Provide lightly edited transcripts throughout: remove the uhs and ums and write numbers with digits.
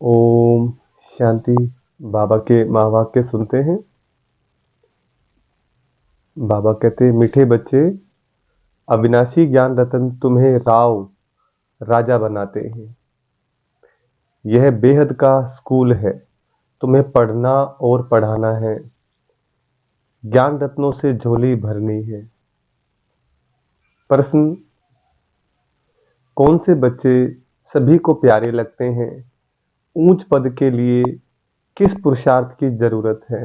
ओम शांति। बाबा के महावाक्य सुनते हैं। बाबा कहते हैं, मीठे बच्चे, अविनाशी ज्ञान रतन तुम्हें राजा बनाते हैं। यह बेहद का स्कूल है, तुम्हें पढ़ना और पढ़ाना है। ज्ञान रत्नों से झोली भरनी है। प्रश्न, कौन से बच्चे सभी को प्यारे लगते हैं? ऊंच पद के लिए किस पुरुषार्थ की जरूरत है?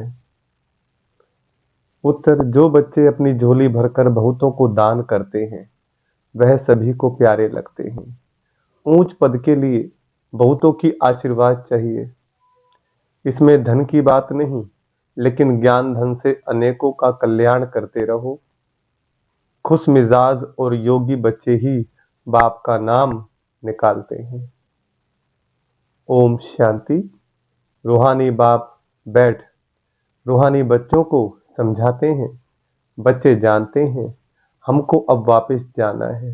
उत्तर, जो बच्चे अपनी झोली भरकर बहुतों को दान करते हैं वह सभी को प्यारे लगते हैं। ऊंच पद के लिए बहुतों की आशीर्वाद चाहिए। इसमें धन की बात नहीं, लेकिन ज्ञान धन से अनेकों का कल्याण करते रहो। खुश मिजाज और योगी बच्चे ही बाप का नाम निकालते हैं। ओम शांति। रूहानी बाप बैठ रूहानी बच्चों को समझाते हैं। बच्चे जानते हैं हमको अब वापस जाना है।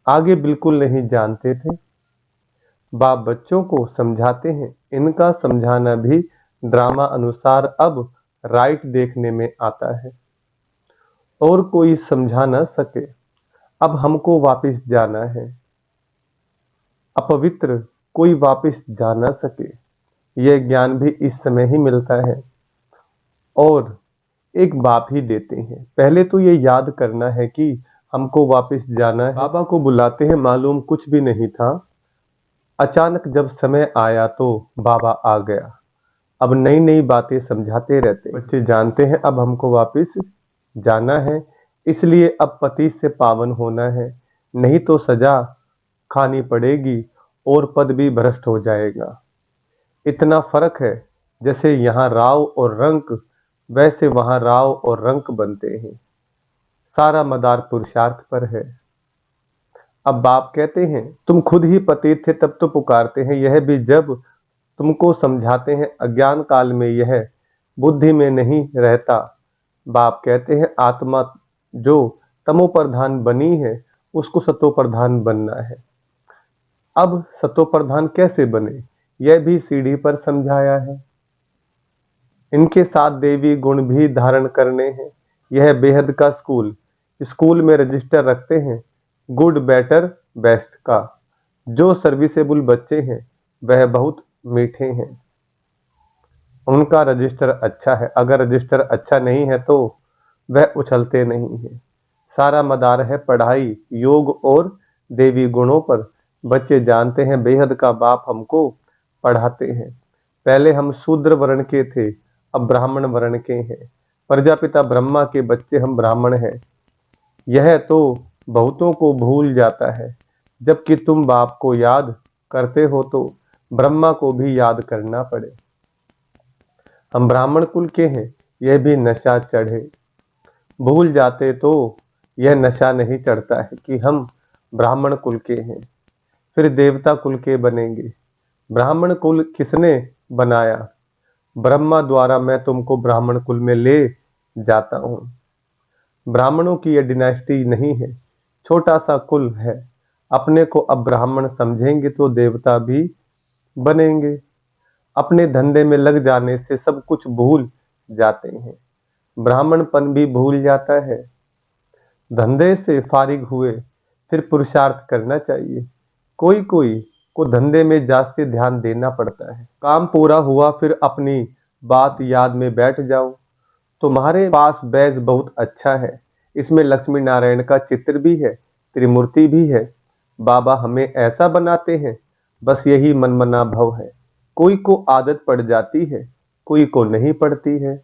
आगे बिल्कुल नहीं जानते थे। बाप बच्चों को समझाते हैं। इनका समझाना भी ड्रामा अनुसार अब राइट देखने में आता है। और कोई समझा न सके। अब हमको वापस जाना है। अपवित्र कोई वापस जा न सके। यह ज्ञान भी इस समय ही मिलता है और एक बाप ही देते हैं। पहले तो ये याद करना है कि हमको वापस जाना है। बाबा को बुलाते हैं, मालूम कुछ भी नहीं था। अचानक जब समय आया तो बाबा आ गया। अब नई नई बातें समझाते रहते। बच्चे जानते हैं अब हमको वापस जाना है, इसलिए अब पति से पावन होना है, नहीं तो सजा खानी पड़ेगी और पद भी भ्रष्ट हो जाएगा। इतना फर्क है, जैसे यहाँ राव और रंक वैसे वहां राव और रंक बनते हैं। सारा मदार पुरुषार्थ पर है। अब बाप कहते हैं, तुम खुद ही पति थे तब तो पुकारते हैं। यह भी जब तुमको समझाते हैं। अज्ञान काल में यह बुद्धि में नहीं रहता। बाप कहते हैं, आत्मा जो तमो प्रधान बनी है उसको सतो प्रधान बनना है। अब सतो प्रधान कैसे बने, यह भी सीढ़ी पर समझाया है। इनके साथ देवी गुण भी धारण करने हैं। यह बेहद का स्कूल में रजिस्टर रखते हैं गुड बेटर बेस्ट का। जो सर्विसेबल बच्चे हैं वह बहुत मीठे हैं, उनका रजिस्टर अच्छा है। अगर रजिस्टर अच्छा नहीं है तो वह उछलते नहीं है। सारा मदार है पढ़ाई, योग और देवी गुणों पर। बच्चे जानते हैं बेहद का बाप हमको पढ़ाते हैं। पहले हम शूद्र वर्ण के थे, अब ब्राह्मण वर्ण के हैं। प्रजापिता ब्रह्मा के बच्चे हम ब्राह्मण हैं। यह तो बहुतों को भूल जाता है। जबकि तुम बाप को याद करते हो तो ब्रह्मा को भी याद करना पड़े। हम ब्राह्मण कुल के हैं, यह भी नशा चढ़े। भूल जाते तो यह नशा नहीं चढ़ता है कि हम ब्राह्मण कुल के हैं। फिर देवता कुल के बनेंगे। ब्राह्मण कुल किसने बनाया? ब्रह्मा द्वारा। मैं तुमको ब्राह्मण कुल में ले जाता हूं। ब्राह्मणों की यह डिनास्टी नहीं है, छोटा सा कुल है। अपने को अब ब्राह्मण समझेंगे तो देवता भी बनेंगे। अपने धंधे में लग जाने से सब कुछ भूल जाते हैं। ब्राह्मणपन भी भूल जाता है। धंधे से फारिग हुए फिर पुरुषार्थ करना चाहिए। कोई कोई को धंधे में जास्ती ध्यान देना पड़ता है। काम पूरा हुआ फिर अपनी बात याद में बैठ जाओ। तुम्हारे पास बैग बहुत अच्छा है, इसमें लक्ष्मी नारायण का चित्र भी है, त्रिमूर्ति भी है। बाबा हमें ऐसा बनाते हैं, बस यही मनमना भव है। कोई को आदत पड़ जाती है, कोई को नहीं पड़ती है।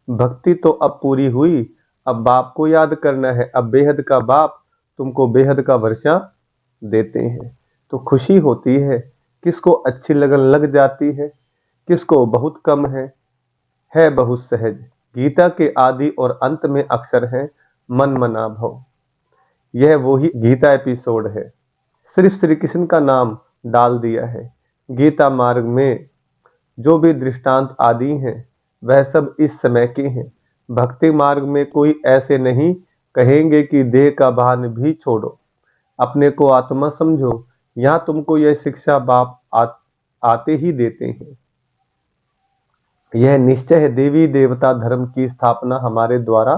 भक्ति तो अब पूरी हुई, अब बाप को याद करना है। अब बेहद का बाप तुमको बेहद का वर्षा देते हैं तो खुशी होती है। किसको अच्छी लगन लग जाती है, किसको बहुत कम है बहुत सहज। गीता के आदि और अंत में अक्षर है मन मना भव। यह वही गीता एपिसोड है, सिर्फ श्री कृष्ण का नाम डाल दिया है। गीता मार्ग में जो भी दृष्टांत आदि हैं वह सब इस समय के हैं। भक्ति मार्ग में कोई ऐसे नहीं कहेंगे कि देह का भान भी छोड़ो, अपने को आत्मा समझो। यहाँ तुमको यह शिक्षा बाप आते ही देते हैं। यह निश्चय है देवी देवता धर्म की स्थापना हमारे द्वारा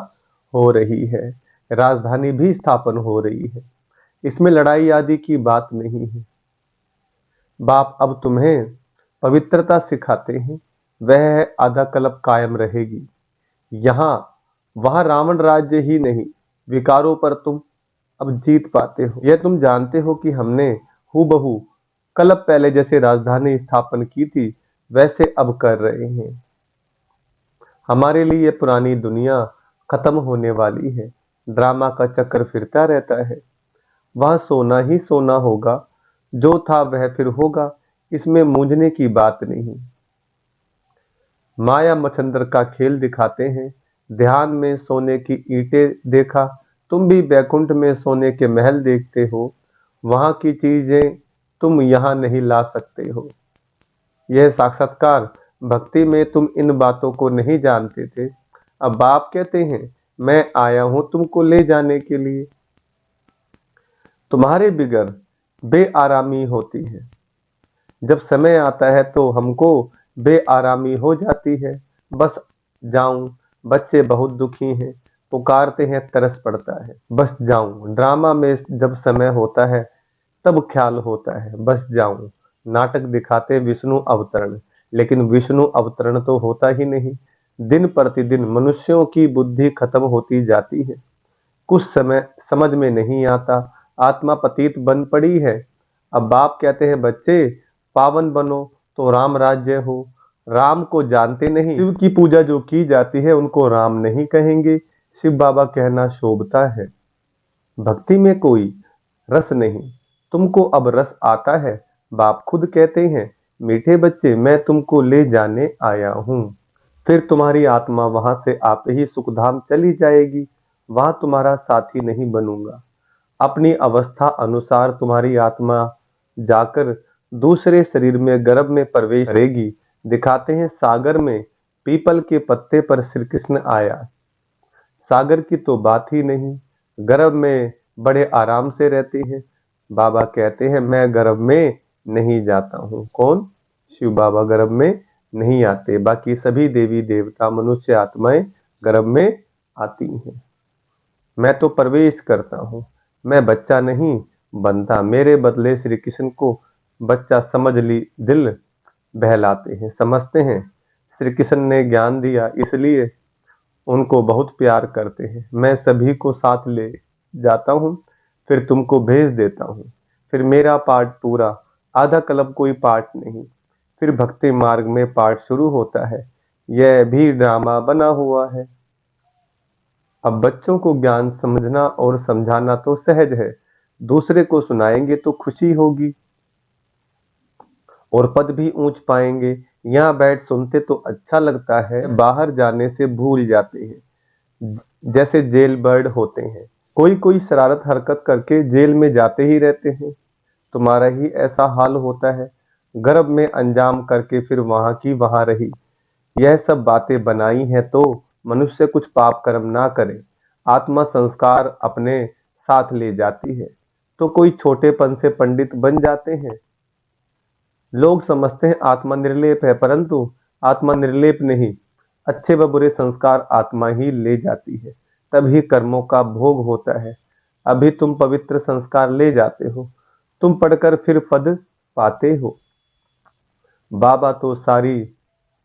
हो रही है, राजधानी भी स्थापन हो रही है, इसमें लड़ाई आदि की बात नहीं है। बाप अब तुम्हें पवित्रता सिखाते हैं, वह आधा कल्प कायम रहेगी। यहाँ वहां रावण राज्य ही नहीं, विकारों पर तुम अब जीत पाते हो। यह तुम जानते हो कि हमने हूबहू कल्प पहले जैसे राजधानी स्थापन की थी वैसे अब कर रहे हैं। हमारे लिए पुरानी दुनिया खत्म होने वाली है, ड्रामा का चक्कर फिरता रहता है। वह सोना ही सोना होगा, जो था वह फिर होगा, इसमें मूंझने की बात नहीं। माया मच्छंदर का खेल दिखाते हैं, ध्यान में सोने की ईंटें देखा, तुम भी बैकुंठ में सोने के महल देखते हो, वहां की चीजें तुम यहां नहीं ला सकते हो। यह साक्षात्कार भक्ति में तुम इन बातों को नहीं जानते थे, अब बाप कहते हैं मैं आया हूं तुमको ले जाने के लिए। तुम्हारे बिगड़ बेआरामी होती है, जब समय आता है तो हमको बेआरामी हो जाती है। बस जाऊं, बच्चे बहुत दुखी हैं, पुकारते हैं, तरस पड़ता है। बस जाऊं, ड्रामा में जब समय होता है तब ख्याल होता है बस जाऊं। नाटक दिखाते विष्णु अवतरण, लेकिन विष्णु अवतरण तो होता ही नहीं। दिन प्रतिदिन मनुष्यों की बुद्धि खत्म होती जाती है, कुछ समय समझ में नहीं आता, आत्मा पतित बन पड़ी है। अब बाप कहते हैं बच्चे पावन बनो तो राम राज्य हो। राम को जानते नहीं, शिव की पूजा जो की जाती है उनको राम नहीं कहेंगे, शिव बाबा कहना शोभता है। भक्ति में कोई रस नहीं, तुमको अब रस आता है। बाप खुद कहते हैं मीठे बच्चे मैं तुमको ले जाने आया हूं। फिर तुम्हारी आत्मा वहां से आप ही सुखधाम चली जाएगी, वहां तुम्हारा साथी नहीं बनूंगा। अपनी अवस्था अनुसार तुम्हारी आत्मा जाकर दूसरे शरीर में गर्भ में प्रवेश करेगी। दिखाते हैं सागर में पीपल के पत्ते पर श्री कृष्ण आया, सागर की तो बात ही नहीं, गर्भ में बड़े आराम से रहते हैं। बाबा कहते हैं मैं गर्भ में नहीं जाता हूँ। कौन? शिव बाबा गर्भ में नहीं आते, बाकी सभी देवी देवता मनुष्य आत्माएं गर्भ में आती हैं। मैं तो प्रवेश करता हूँ, मैं बच्चा नहीं बनता। मेरे बदले श्री कृष्ण को बच्चा समझ ली दिल बहलाते हैं, समझते हैं श्री कृष्ण ने ज्ञान दिया इसलिए उनको बहुत प्यार करते हैं। मैं सभी को साथ ले जाता हूँ, फिर तुमको भेज देता हूँ। फिर मेरा पाठ पूरा, आधा कल्प कोई पाठ नहीं, फिर भक्ति मार्ग में पाठ शुरू होता है। यह भी ड्रामा बना हुआ है। अब बच्चों को ज्ञान समझना और समझाना तो सहज है, दूसरे को सुनाएंगे तो खुशी होगी और पद भी ऊंच पाएंगे। यहाँ बैठ सुनते तो अच्छा लगता है, बाहर जाने से भूल जाते हैं, जैसे जेल बर्ड होते हैं, कोई कोई शरारत हरकत करके जेल में जाते ही रहते हैं। तुम्हारा ही ऐसा हाल होता है, गर्भ में अंजाम करके फिर वहां की वहां रही। यह सब बातें बनाई हैं तो मनुष्य कुछ पाप कर्म ना करे, आत्मा संस्कार अपने साथ ले जाती है, तो कोई छोटेपन से पंडित बन जाते हैं। लोग समझते हैं आत्मा निर्लेप है, परंतु आत्मा निर्लेप नहीं, अच्छे व बुरे संस्कार आत्मा ही ले जाती है, तभी कर्मों का भोग होता है। अभी तुम पवित्र संस्कार ले जाते हो, तुम पढ़कर फिर पद पाते हो। बाबा तो सारी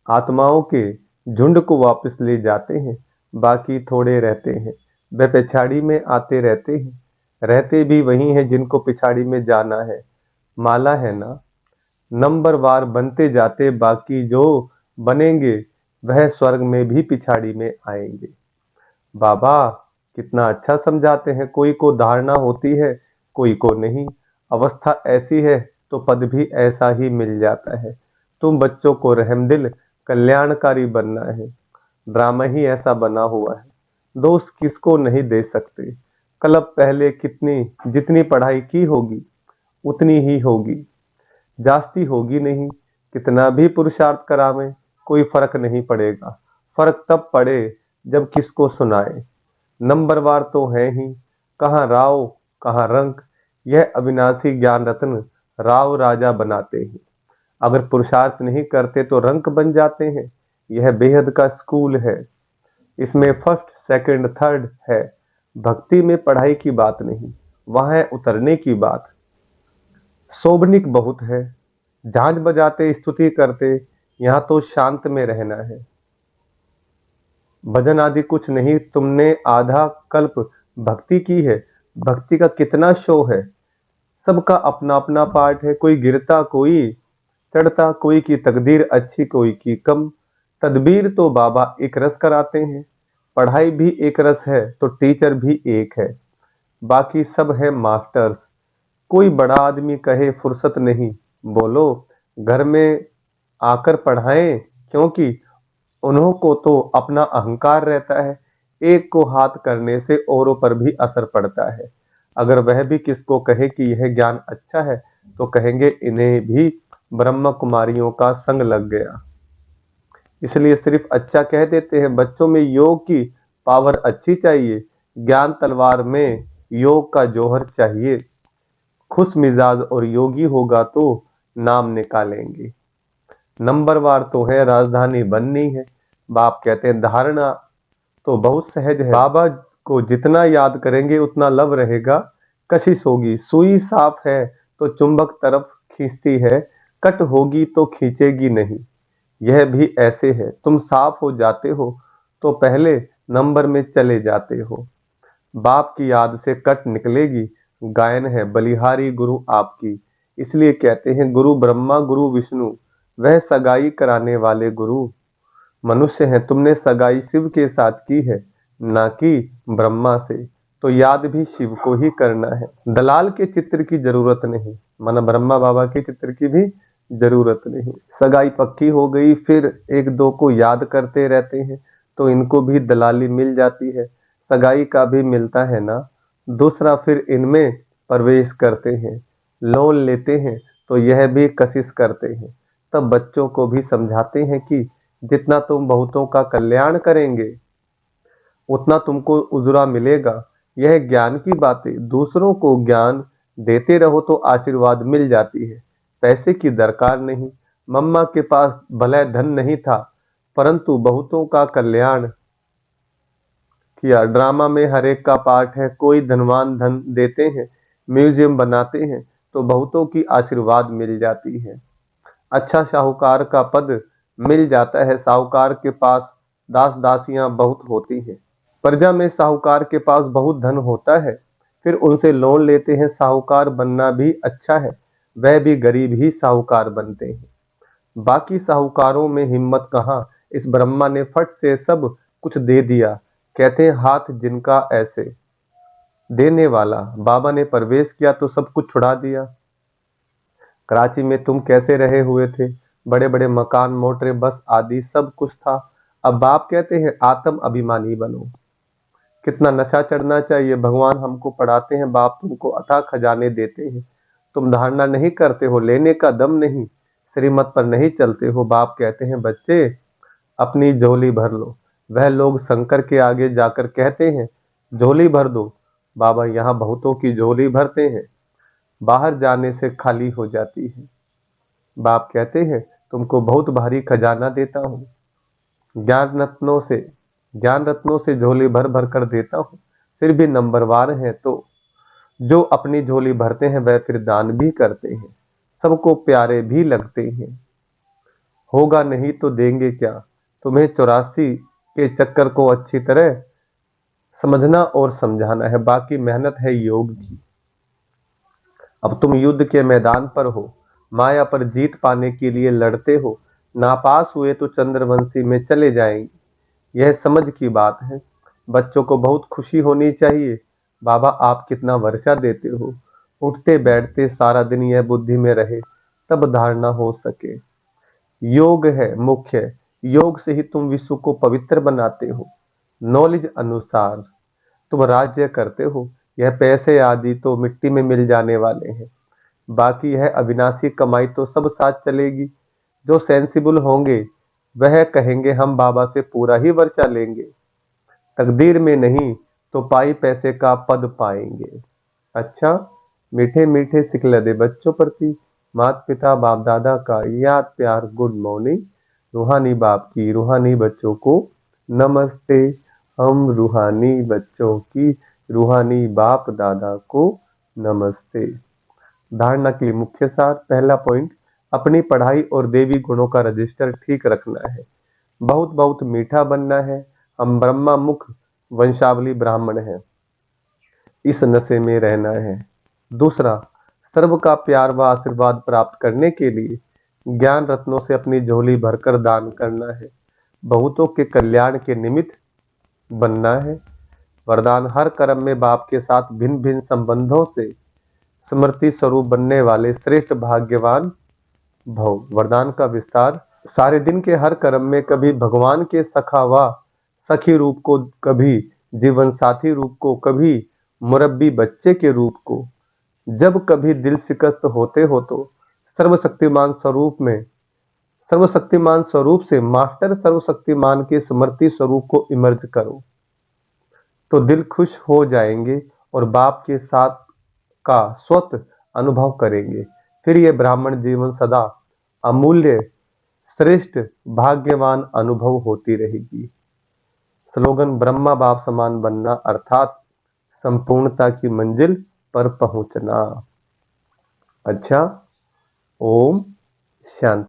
आत्माओं के झुंड को वापस ले जाते हैं, बाकी थोड़े रहते हैं, वे पिछाड़ी में आते रहते हैं, रहते भी वही हैं जिनको पिछाड़ी में जाना है। माला है ना, नंबरवार बनते जाते, बाकी जो बनेंगे वह स्वर्ग में भी पिछाड़ी में आएंगे। बाबा कितना अच्छा समझाते हैं, कोई को धारणा होती है कोई को नहीं, अवस्था ऐसी है तो पद भी ऐसा ही मिल जाता है। तुम बच्चों को रहमदिल कल्याणकारी बनना है, ड्रामा ही ऐसा बना हुआ है, दोष किसको नहीं दे सकते। कल्प पहले कितनी जितनी पढ़ाई की होगी उतनी ही होगी, जास्ती होगी नहीं। कितना भी पुरुषार्थ करावें कोई फर्क नहीं पड़ेगा, फर्क तब पड़े जब किसको सुनाए। नंबरवार तो है ही, कहाँ राव कहाँ रंक, यह अविनाशी ज्ञान रत्न राव राजा बनाते हैं। अगर पुरुषार्थ नहीं करते तो रंक बन जाते हैं। यह बेहद का स्कूल है। इसमें फर्स्ट सेकंड थर्ड है। भक्ति में पढ़ाई की बात नहीं, वह है उतरने की बात। शोभनिक बहुत है, झांझ बजाते स्तुति करते, यहाँ तो शांत में रहना है। भजन आदि कुछ नहीं, तुमने आधा कल्प भक्ति की है। भक्ति का कितना शो है। सबका अपना अपना पार्ट है। कोई गिरता, कोई चढ़ता, कोई की तकदीर अच्छी, कोई की कम। तदबीर तो बाबा एक रस कराते हैं। पढ़ाई भी एक रस है तो टीचर भी एक है। बाकी सब है मास्टर्स। कोई बड़ा आदमी कहे फुर्सत नहीं, बोलो घर में आकर पढ़ाएं, क्योंकि उन्हों को तो अपना अहंकार रहता है। एक को हाथ करने से औरों पर भी असर पड़ता है। अगर वह भी किसको कहे कि यह ज्ञान अच्छा है तो कहेंगे इन्हें भी ब्रह्म कुमारियों का संग लग गया। इसलिए सिर्फ अच्छा कह देते हैं। बच्चों में योग की पावर अच्छी चाहिए। ज्ञान तलवार में योग का जौहर चाहिए। खुश मिजाज और योगी होगा तो नाम निकालेंगे। नंबरवार तो है, राजधानी बननी है। बाप कहते हैं धारणा तो बहुत सहज है। बाबा को जितना याद करेंगे उतना लव रहेगा। कशिश होगी, सुई साफ है तो चुंबक तरफ खींचती है, कट होगी तो खींचेगी नहीं। यह भी ऐसे है, तुम साफ हो जाते हो तो पहले नंबर में चले जाते हो। बाप की याद से कट निकलेगी। गायन है बलिहारी गुरु आपकी। इसलिए कहते हैं गुरु ब्रह्मा गुरु विष्णु, वह सगाई कराने वाले गुरु मनुष्य हैं। तुमने सगाई शिव के साथ की है, ना कि ब्रह्मा से, तो याद भी शिव को ही करना है। दलाल के चित्र की जरूरत नहीं, माना ब्रह्मा बाबा के चित्र की भी जरूरत नहीं। सगाई पक्की हो गई, फिर एक दो को याद करते रहते हैं तो इनको भी दलाली मिल जाती है। सगाई का भी मिलता है ना। दूसरा फिर इनमें प्रवेश करते हैं, लोन लेते हैं तो यह भी कशिश करते हैं। तब बच्चों को भी समझाते हैं कि जितना तुम बहुतों का कल्याण करेंगे उतना तुमको उजरा मिलेगा। यह ज्ञान की बातें। दूसरों को ज्ञान देते रहो तो आशीर्वाद मिल जाती है। पैसे की दरकार नहीं। मम्मा के पास भले धन नहीं था, परंतु बहुतों का कल्याण किया। ड्रामा में हर एक का पार्ट है। कोई धनवान धन देते हैं, म्यूजियम बनाते हैं तो बहुतों की आशीर्वाद मिल जाती है। अच्छा साहूकार का पद मिल जाता है। साहूकार के पास दास दासियां बहुत होती हैं। प्रजा में साहूकार के पास बहुत धन होता है, फिर उनसे लोन लेते हैं। साहूकार बनना भी अच्छा है, वह भी गरीब ही साहूकार बनते हैं। बाकी साहूकारों में हिम्मत कहाँ। इस ब्रह्मा ने फट से सब कुछ दे दिया। कहते हैं हाथ जिनका ऐसे देने वाला। बाबा ने प्रवेश किया तो सब कुछ छुड़ा दिया। कराची में तुम कैसे रहे हुए थे, बड़े बड़े मकान, मोटरें, बस आदि सब कुछ था। अब बाप कहते हैं आत्म अभिमानी बनो। कितना नशा चढ़ना चाहिए। भगवान हमको पढ़ाते हैं, बाप तुमको अथाह खजाने देते हैं। तुम धारणा नहीं करते हो, लेने का दम नहीं, श्रीमत पर नहीं चलते हो। बाप कहते हैं बच्चे अपनी झोली भर लो। वह लोग शंकर के आगे जाकर कहते हैं झोली भर दो। बाबा यहाँ बहुतों की झोली भरते हैं, बाहर जाने से खाली हो जाती है। बाप कहते हैं तुमको बहुत भारी खजाना देता हूँ, ज्ञान रत्नों से झोली भर भर कर देता हूँ। फिर भी नंबरवार हैं तो जो अपनी झोली भरते हैं वह फिर दान भी करते हैं, सबको प्यारे भी लगते हैं। होगा नहीं तो देंगे क्या। तुम्हें 84 के चक्कर को अच्छी तरह समझना और समझाना है। बाकी मेहनत है योग की। अब तुम युद्ध के मैदान पर हो, माया पर जीत पाने के लिए लड़ते हो। नापास हुए तो चंद्रवंशी में चले जाएंगे। यह समझ की बात है। बच्चों को बहुत खुशी होनी चाहिए। बाबा आप कितना वर्षा देते हो। उठते बैठते सारा दिन यह बुद्धि में रहे तब धारणा हो सके। योग है मुख्य। योग से ही तुम विश्व को पवित्र बनाते हो। नॉलेज अनुसार तुम राज्य करते हो। यह पैसे आदि तो मिट्टी में मिल जाने वाले हैं। बाकी यह अविनाशी कमाई तो सब साथ चलेगी। जो सेंसिबल होंगे वह कहेंगे हम बाबा से पूरा ही वर्षा लेंगे। तकदीर में नहीं तो पाई पैसे का पद पाएंगे। अच्छा, मीठे मीठे सिखला दे बच्चों प्रति माता पिता बाप दादा का याद प्यार गुड मॉर्निंग। रूहानी बाप की रूहानी बच्चों को नमस्ते। हम रूहानी बच्चों की रूहानी बाप दादा को नमस्ते। धारणा के लिए मुख्य सार। पहला पॉइंट, अपनी पढ़ाई और देवी गुणों का रजिस्टर ठीक रखना है। बहुत बहुत मीठा बनना है। हम ब्रह्मा मुख वंशावली ब्राह्मण हैं, इस नशे में रहना है। दूसरा, सर्व का प्यार व आशीर्वाद प्राप्त करने के लिए ज्ञान रत्नों से अपनी झोली भरकर दान करना है। बहुतों के कल्याण के निमित्त बनना है। वरदान, हर कर्म में बाप के साथ भिन्न भिन्न संबंधों से स्मृति स्वरूप बनने वाले श्रेष्ठ भाग्यवान भव। वरदान का विस्तार, सारे दिन के हर कर्म में कभी भगवान के सखा व सखी रूप को, कभी जीवन साथी रूप को, कभी मुरब्बी बच्चे के रूप को, जब कभी दिल शिकस्त होते हो तो सर्वशक्तिमान स्वरूप में, सर्वशक्तिमान स्वरूप से मास्टर सर्वशक्तिमान के स्मृति स्वरूप को इमर्ज करो, तो दिल खुश हो जाएंगे और बाप के साथ का स्वत अनुभव करेंगे। फिर ये ब्राह्मण जीवन सदा अमूल्य, श्रेष्ठ, भाग्यवान अनुभव होती रहेगी। स्लोगन, ब्रह्मा बाप समान बनना अर्थात संपूर्णता की मंजिल पर पहुंचना। अच्छा, ओम शांति।